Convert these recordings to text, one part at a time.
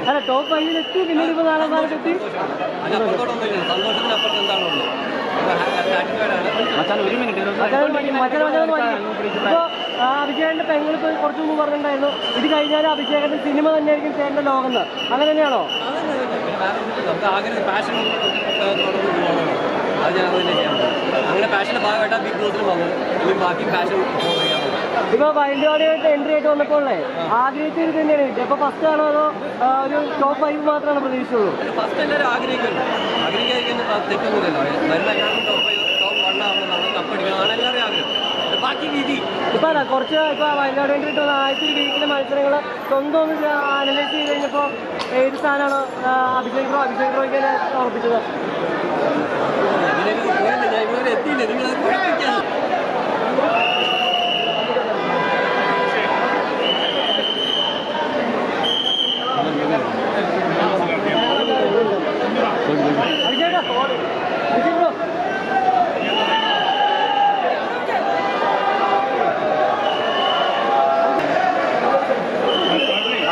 അല്ല ടോപ്പ് 5-ലെത്തി പിന്നീട് ഇപ്പോൾ 4 സ്ഥാനത്തെത്തി. ഇപ്പോൾ അഭിഷേകന്റെ പെങ്ങളിപ്പോൾ കുറച്ച് മുമ്പ് പറഞ്ഞിട്ടുണ്ടായിരുന്നു ഇത് കഴിഞ്ഞാൽ അഭിഷേകന്റെ സിനിമ തന്നെയായിരിക്കും ചേട്ടൻ്റെ ലോകം എന്ന്. അങ്ങനെ തന്നെയാണോ? അങ്ങനെ പാഷന്റെ ഭാഗമായിട്ടാണ് ബിഗ് ബോസിൽ വന്നത്. ബാക്കി പാഷൻ ഇപ്പൊ വൈൽഡോടെയായിട്ട് എൻട്രി ആയിട്ട് വന്നപ്പോഴേ ആഗ്രഹിച്ചത് തന്നെയാണ് കിട്ടിയത്. അപ്പൊ ഫസ്റ്റ് ആണോ അതോ ഒരു ടോപ്പ് 5 മാത്രമാണ് പ്രതീക്ഷിച്ചുള്ളൂ? ഫസ്റ്റ് എല്ലാവരും ആഗ്രഹിക്കാൻ തെറ്റൊന്നുമില്ലല്ലോ. വരുന്ന എല്ലാവർക്കും ടോപ്പ് 1 ആവണമെന്നാണ്, കപ്പടിക്കണമെന്നാണ് എല്ലാവരും ആഗ്രഹം. ബാക്കി രീതി ഇപ്പൊ കുറച്ച് ഇപ്പൊ വൈൽഡോടെ എൻട്രി ഇട്ട് ആദ്യത്തെ ഒരു വീക്കിലെ മത്സരങ്ങൾ സ്വന്തം ഒന്ന് അനലൈസ് ചെയ്ത് കഴിഞ്ഞപ്പോൾ ഏത് സ്ഥാനമാണോ അഭിഷേക് റോയ്ക്ക് ഉറപ്പിച്ചത്? ഞാൻ ഇതുവരെ എത്തിയില്ല. നിങ്ങളത് കുഴപ്പിക്കാൻ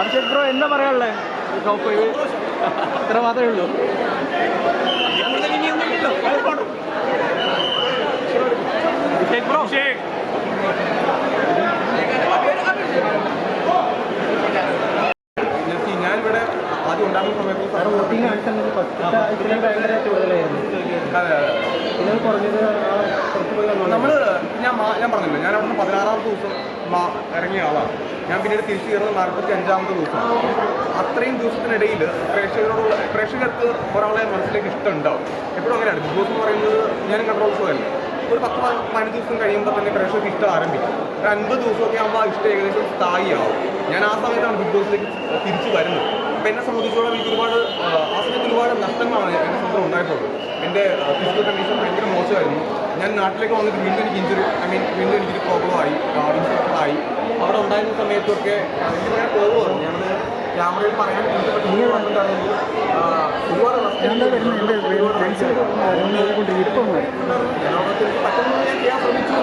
അഭിഷേക് ബ്രോ എന്താ പറയാനുള്ളത്? ടോപ്പ് 5 ഇത്ര മാത്രമേ ഉള്ളൂ. അഭിഷേക് ബ്രോ ഞാനിവിടെ ആദ്യം ഉണ്ടാകുന്ന സമയത്ത് ഞാൻ പറഞ്ഞില്ല, ഞാൻ അവിടുന്ന് 16-ാമത്തെ ദിവസം ഇറങ്ങിയ ആളാണ്. ഞാൻ പിന്നീട് തിരിച്ചു കയറുന്നത് 45-ാമത്തെ ദിവസം. അത്രയും ദിവസത്തിനിടയിൽ പ്രേക്ഷകർക്ക് ഒരാളെ മനസ്സിലേക്ക് ഇഷ്ടം ഉണ്ടാവും. എപ്പോഴും അങ്ങനെയാണ്. ബിഗ് ബോസ് എന്ന് പറയുന്നത് ഞാൻ കൺട്രോൾ ഷോ അല്ലേ. ഒരു 10-15 ദിവസം കഴിയുമ്പോൾ തന്നെ പ്രേക്ഷകർക്ക് ഇഷ്ടം ആരംഭിക്കും. ഒരു 50 ദിവസമൊക്കെ ആകുമ്പോൾ ആ ഇഷ്ടം ഏകദേശം സ്ഥായിയാവും. ഞാൻ ആ സമയത്താണ് ബിഗ് ബോസിലേക്ക് തിരിച്ചു വരുന്നത്. അപ്പം എന്നെ സംബന്ധിച്ചോളം എനിക്ക് ആ സമയത്ത് ഒരുപാട് നഷ്ടങ്ങളാണ് എന്നെ സംബന്ധിച്ച് ഉണ്ടായിട്ടുള്ളത്. എൻ്റെ ഫിസിക്കൽ കണ്ടീഷൻ ഭയങ്കര മോശമായിരുന്നു. ഞാൻ നാട്ടിലേക്ക് വന്നിട്ട് വീണ്ടും എനിക്ക് വീണ്ടും എനിക്കൊരു പ്രോബ്ലമായി, ഇൻഫെക്ഷനായി. അവിടെ ഉണ്ടായിരുന്ന സമയത്തൊക്കെ ഞാൻ പോകുമായിരുന്നു. ഞാനത് ക്യാമറയിൽ പറയാൻ വന്നിട്ടാണെങ്കിൽ ഒരുപാട് പറ്റുന്നത് ഞാൻ ചെയ്യാൻ ശ്രമിച്ചു.